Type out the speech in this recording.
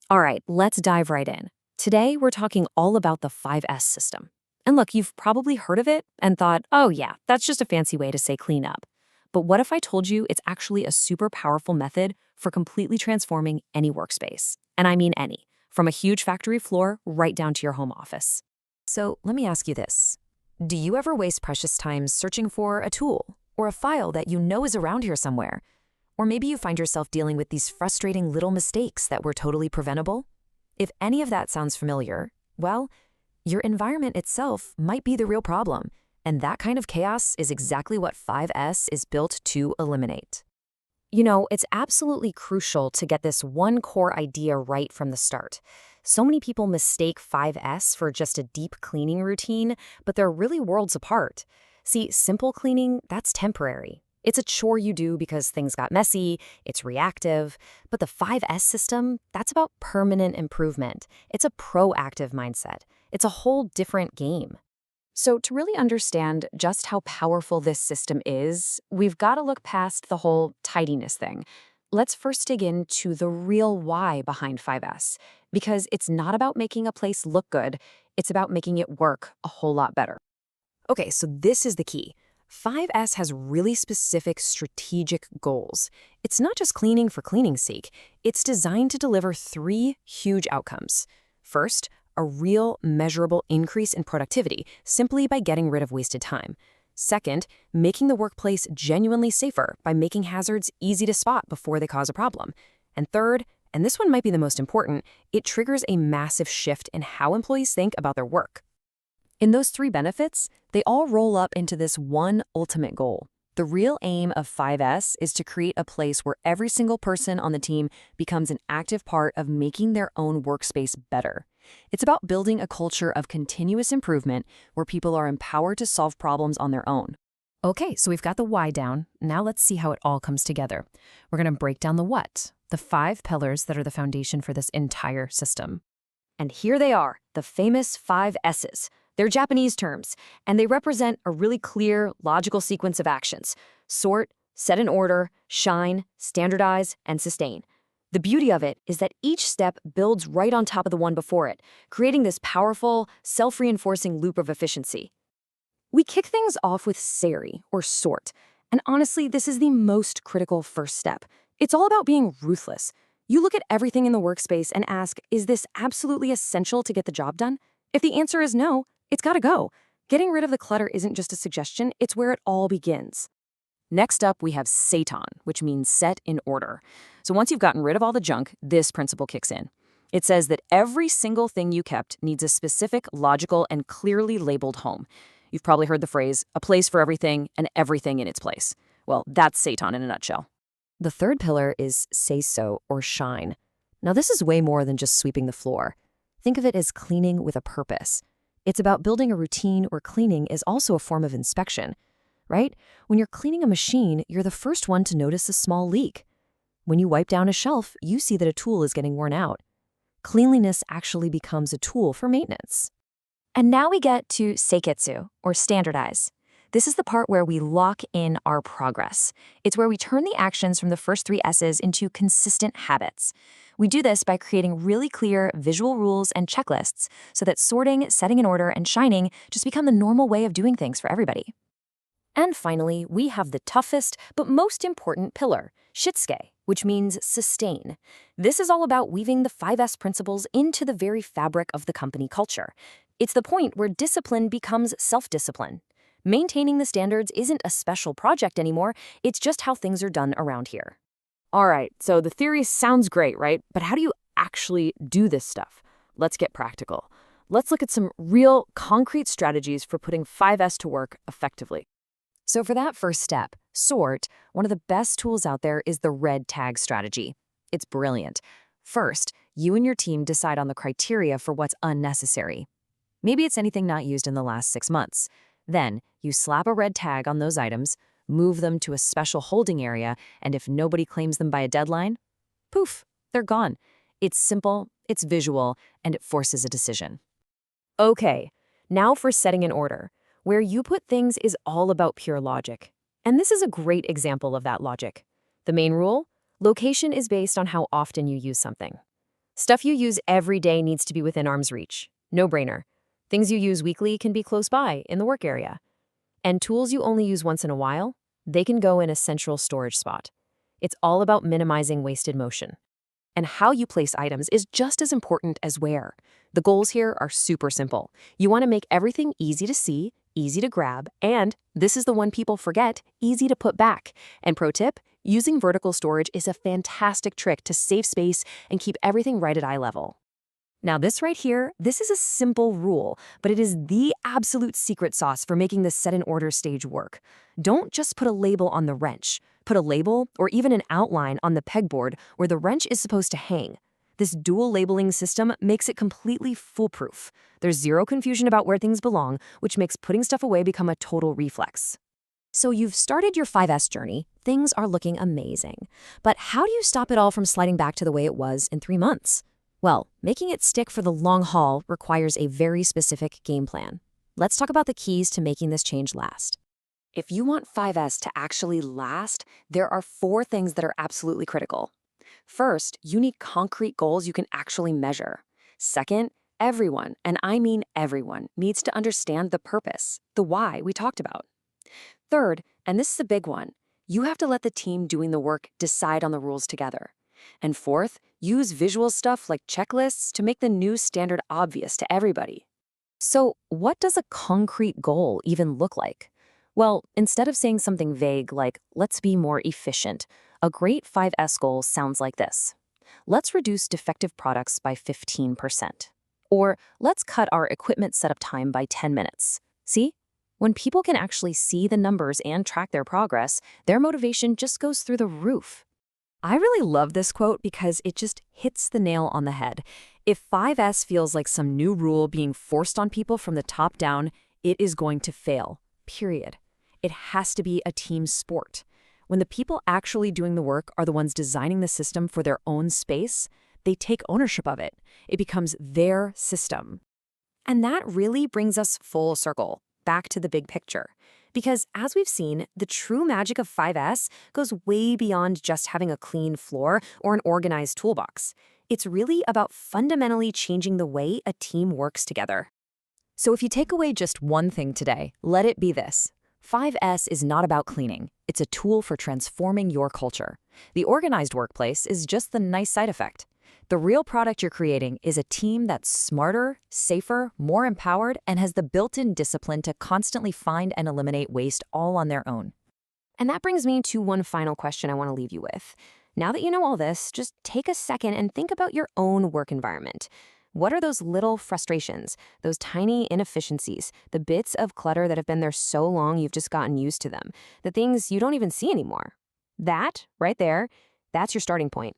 All right, let's dive right in. Today, we're talking all about the 5S system. And look, you've probably heard of it and thought, oh, yeah, that's just a fancy way to say clean up. But what if I told you it's actually a super powerful method for completely transforming any workspace? And I mean any, from a huge factory floor right down to your home office. So let me ask you this. Do you ever waste precious time searching for a tool or a file that you know is around here somewhere? Or maybe you find yourself dealing with these frustrating little mistakes that were totally preventable? If any of that sounds familiar, well, your environment itself might be the real problem, and that kind of chaos is exactly what 5S is built to eliminate. You know, it's absolutely crucial to get this one core idea right from the start. So many people mistake 5S for just a deep cleaning routine, but they're really worlds apart. See, simple cleaning, that's temporary. It's a chore you do because things got messy, it's reactive. But the 5S system, that's about permanent improvement. It's a proactive mindset. It's a whole different game. So to really understand just how powerful this system is, we've got to look past the whole tidiness thing. Let's first dig into the real why behind 5S, because it's not about making a place look good, it's about making it work a whole lot better. Okay, so this is the key. 5S has really specific strategic goals. It's not just cleaning for cleaning's sake. It's designed to deliver three huge outcomes. First, a real measurable increase in productivity simply by getting rid of wasted time. Second, making the workplace genuinely safer by making hazards easy to spot before they cause a problem. And third, and this one might be the most important, it triggers a massive shift in how employees think about their work. In those three benefits, they all roll up into this one ultimate goal. The real aim of 5S is to create a place where every single person on the team becomes an active part of making their own workspace better. It's about building a culture of continuous improvement where people are empowered to solve problems on their own. Okay, so we've got the why down. Now let's see how it all comes together. We're going to break down the what, the 5 pillars that are the foundation for this entire system. And here they are, the famous 5 S's. They're Japanese terms, and they represent a really clear, logical sequence of actions: sort, set in order, shine, standardize, and sustain. The beauty of it is that each step builds right on top of the one before it, creating this powerful, self-reinforcing loop of efficiency. We kick things off with SARI, or sort, and honestly, this is the most critical first step. It's all about being ruthless. You look at everything in the workspace and ask, is this absolutely essential to get the job done? If the answer is no, it's gotta go. Getting rid of the clutter isn't just a suggestion, it's where it all begins. Next up, we have Seitan, which means set in order. So once you've gotten rid of all the junk, this principle kicks in. It says that every single thing you kept needs a specific, logical, and clearly labeled home. You've probably heard the phrase, a place for everything and everything in its place. Well, that's Seitan in a nutshell. The third pillar is say-so, or shine. Now this is way more than just sweeping the floor. Think of it as cleaning with a purpose. It's about building a routine where cleaning is also a form of inspection, right? When you're cleaning a machine, you're the first one to notice a small leak. When you wipe down a shelf, you see that a tool is getting worn out. Cleanliness actually becomes a tool for maintenance. And now we get to seiketsu, or standardize. This is the part where we lock in our progress. It's where we turn the actions from the first 3 S's into consistent habits. We do this by creating really clear visual rules and checklists so that sorting, setting in order, and shining just become the normal way of doing things for everybody. And finally, we have the toughest but most important pillar, shitsuke, which means sustain. This is all about weaving the 5S principles into the very fabric of the company culture. It's the point where discipline becomes self-discipline. Maintaining the standards isn't a special project anymore, it's just how things are done around here. All right, so the theory sounds great, right? But how do you actually do this stuff? Let's get practical. Let's look at some real, concrete strategies for putting 5S to work effectively. So for that first step, sort, one of the best tools out there is the red tag strategy. It's brilliant. First, you and your team decide on the criteria for what's unnecessary. Maybe it's anything not used in the last 6 months. Then, you slap a red tag on those items, move them to a special holding area, and if nobody claims them by a deadline, poof, they're gone. It's simple, it's visual, and it forces a decision. Okay, now for setting an order. Where you put things is all about pure logic. And this is a great example of that logic. The main rule? Location is based on how often you use something. Stuff you use every day needs to be within arm's reach. No brainer. Things you use weekly can be close by in the work area. And tools you only use once in a while, they can go in a central storage spot. It's all about minimizing wasted motion. And how you place items is just as important as where. The goals here are super simple. You want to make everything easy to see, easy to grab, and, this is the one people forget, easy to put back. And pro tip, using vertical storage is a fantastic trick to save space and keep everything right at eye level. Now this right here, this is a simple rule, but it is the absolute secret sauce for making the set in order stage work. Don't just put a label on the wrench. Put a label or even an outline on the pegboard where the wrench is supposed to hang. This dual labeling system makes it completely foolproof. There's zero confusion about where things belong, which makes putting stuff away become a total reflex. So you've started your 5S journey, things are looking amazing. But how do you stop it all from sliding back to the way it was in 3 months? Well, making it stick for the long haul requires a very specific game plan. Let's talk about the keys to making this change last. If you want 5S to actually last, there are 4 things that are absolutely critical. First, you need concrete goals you can actually measure. Second, everyone, and I mean everyone, needs to understand the purpose, the why we talked about. Third, and this is a big one, you have to let the team doing the work decide on the rules together. And fourth, use visual stuff like checklists to make the new standard obvious to everybody. So, what does a concrete goal even look like? Well, instead of saying something vague like, let's be more efficient, a great 5S goal sounds like this. Let's reduce defective products by 15%. Or, let's cut our equipment setup time by 10 minutes. See? When people can actually see the numbers and track their progress, their motivation just goes through the roof. I really love this quote because it just hits the nail on the head. If 5S feels like some new rule being forced on people from the top down, it is going to fail. Period. It has to be a team sport. When the people actually doing the work are the ones designing the system for their own space, they take ownership of it. It becomes their system. And that really brings us full circle, back to the big picture. Because as we've seen, the true magic of 5S goes way beyond just having a clean floor or an organized toolbox. It's really about fundamentally changing the way a team works together. So if you take away just one thing today, let it be this. 5S is not about cleaning. It's a tool for transforming your culture. The organized workplace is just the nice side effect. The real product you're creating is a team that's smarter, safer, more empowered, and has the built-in discipline to constantly find and eliminate waste all on their own. And that brings me to one final question I want to leave you with. Now that you know all this, just take a second and think about your own work environment. What are those little frustrations, those tiny inefficiencies, the bits of clutter that have been there so long you've just gotten used to them, the things you don't even see anymore? That, right there, that's your starting point.